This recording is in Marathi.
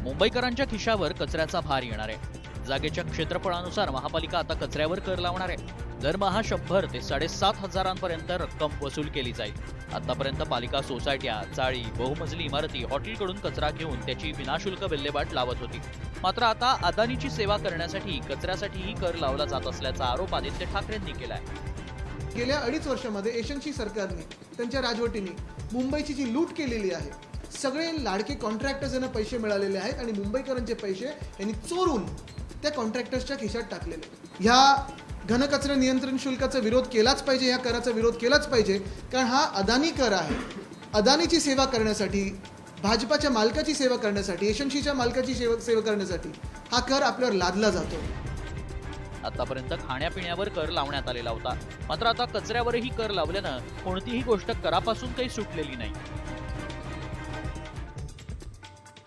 मुंबईकरांच्या खिशावर कचऱ्याचा भार येणार आहे। जागेच्या क्षेत्रफळानुसार महापालिका आता कचऱ्यावर कर लावणार आहे। दरमहा 100 ते 7,500पर्यंत रक्कम वसूल केली जाईल। आतापर्यंत पालिका सोसायट्या, चाळी, बहुमजली इमारती, हॉटेलकडून कचरा घेऊन त्याची विनाशुल्क विल्हेवाट लावत होती। मात्र आता अदानीची सेवा करण्यासाठी कचऱ्यासाठीही कर लावला जात असल्याचा आरोप आदित्य ठाकरेंनी केलाय। गेल्या 2.5 वर्षामध्ये एशनशी सरकारने त्यांच्या राजवटीने मुंबईची जी लूट केलेली आहे, सगळे लाडके कॉन्ट्रॅक्टर्स यांना पैसे मिळालेले आहेत आणि मुंबईकरांचे पैसे यांनी चोरून त्या कॉन्ट्रॅक्टर्सच्या खिशात टाकलेले। ह्या घनकचरा नियंत्रण शुल्काचा विरोध केलाच पाहिजे, ह्या कराचा विरोध केलाच पाहिजे, कारण हा अदानी कर आहे। अदानीची सेवा करण्यासाठी, भाजपाच्या मालकाची सेवा करण्यासाठी, एशनशीच्या मालकाची सेवा करण्यासाठी हा कर आपल्यावर लादला जातो। आतापर्यंत खाण्यापिण्यावर कर लावण्यात आलेला होता, मात्र आता कचऱ्यावरही कर लावल्यानं कोणतीही गोष्ट करापासून काही सुटलेली नाही।